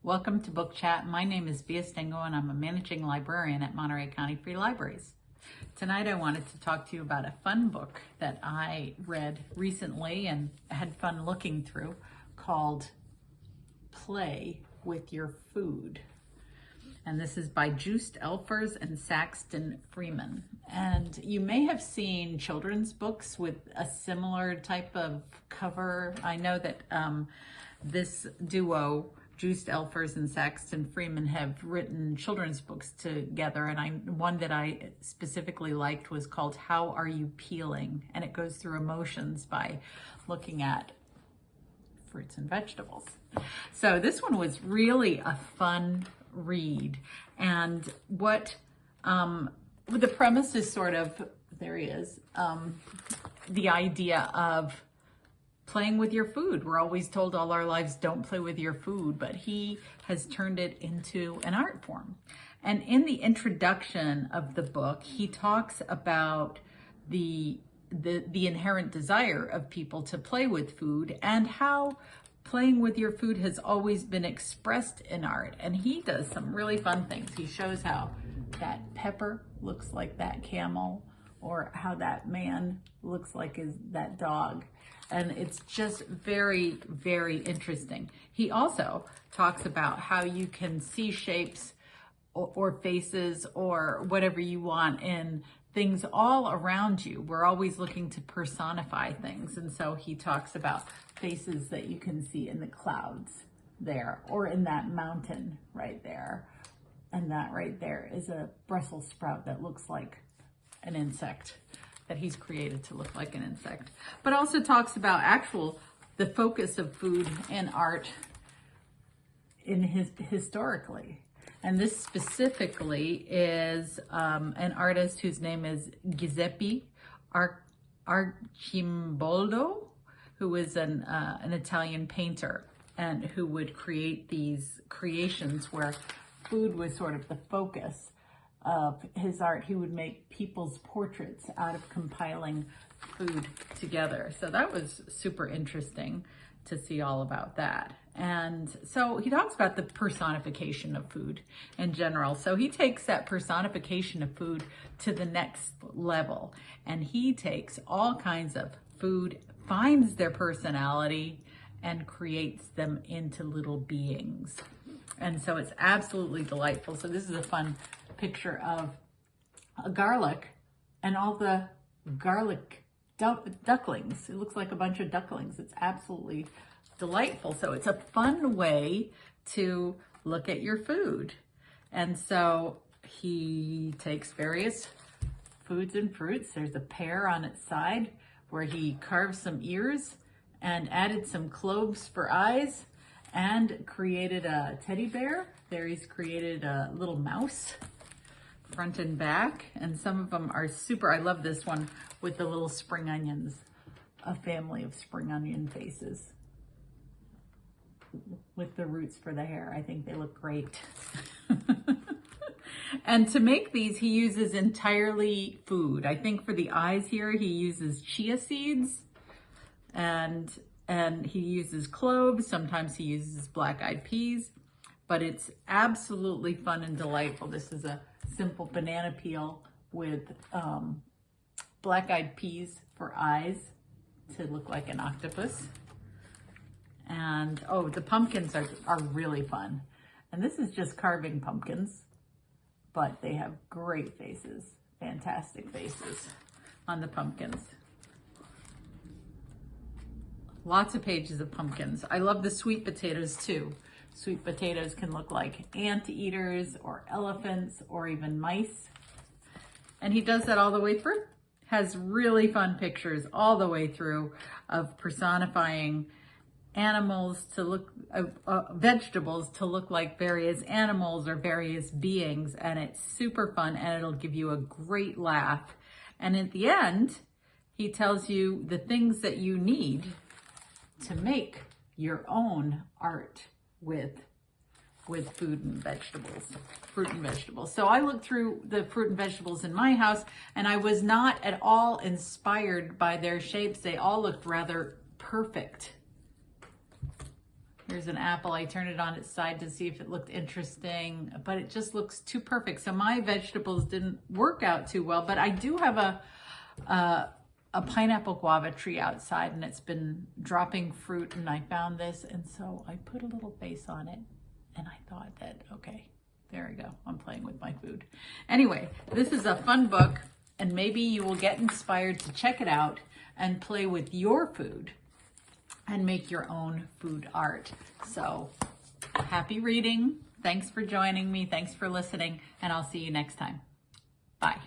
Welcome to Book Chat. My name is Bea Stengo and I'm a managing librarian at Monterey County Free Libraries. Tonight I wanted to talk to you about a fun book that I read recently and had fun looking through called Play with Your Food. And this is by Joost and Saxton Freymann. And you may have seen children's books with a similar type of cover. I know that this duo, Joost and Saxton Freymann, have written children's books together, and one that I specifically liked was called How Are You Peeling? And it goes through emotions by looking at fruits and vegetables. So this one was really a fun read, and what the premise is sort of, there he is, the idea of playing with your food. We're always told all our lives, don't play with your food, but he has turned it into an art form. And in the introduction of the book, he talks about the inherent desire of people to play with food and how playing with your food has always been expressed in art. And he does some really fun things. He shows how that pepper looks like that camel, or how that man looks like that dog. And it's just very, very interesting. He also talks about how you can see shapes or faces or whatever you want in things all around you. We're always looking to personify things. And so he talks about faces that you can see in the clouds there, or in that mountain right there. And that right there is a Brussels sprout that looks like an insect, that he's created to look like an insect. But also talks about the focus of food and art in historically. And this specifically is an artist whose name is Giuseppe Arcimboldo, who is an Italian painter, and who would create these creations where food was sort of the focus of his art. He would make people's portraits out of compiling food together. So that was super interesting to see all about that. And so he talks about the personification of food in general. So he takes that personification of food to the next level, and he takes all kinds of food, finds their personality, and creates them into little beings. And so it's absolutely delightful. So this is a fun picture of a garlic and all the garlic ducklings. It looks like a bunch of ducklings. It's absolutely delightful. So it's a fun way to look at your food. And so he takes various foods and fruits. There's a pear on its side where he carved some ears and added some cloves for eyes and created a teddy bear. There he's created a little mouse, front and back, and some of them are super. I love this one with the little spring onions, a family of spring onion faces with the roots for the hair. I think they look great. And to make these, he uses entirely food. I think for the eyes here, he uses chia seeds, and he uses cloves. Sometimes he uses black-eyed peas, but it's absolutely fun and delightful. This is a simple banana peel with black-eyed peas for eyes to look like an octopus. And oh, the pumpkins are really fun. And this is just carving pumpkins, but they have great faces, fantastic faces on the pumpkins. Lots of pages of pumpkins. I love the sweet potatoes too. Sweet potatoes can look like anteaters or elephants or even mice. And he does that all the way through. Has really fun pictures all the way through of personifying animals to look, vegetables to look like various animals or various beings. And it's super fun, and it'll give you a great laugh. And at the end, he tells you the things that you need to make your own art with food and vegetables, fruit and vegetables. So I looked through the fruit and vegetables in my house, and I was not at all inspired by their shapes. They all looked rather perfect Here's an apple. I turned it on its side to see if it looked interesting, but it just looks too perfect. So my vegetables didn't work out too well, but I do have a pineapple guava tree outside, and it's been dropping fruit, and I found this, and so I put a little face on it, and I thought that, okay, there we go. I'm playing with my food. Anyway, this is a fun book, and maybe you will get inspired to check it out and play with your food and make your own food art. So happy reading. Thanks for joining me. Thanks for listening, and I'll see you next time. Bye.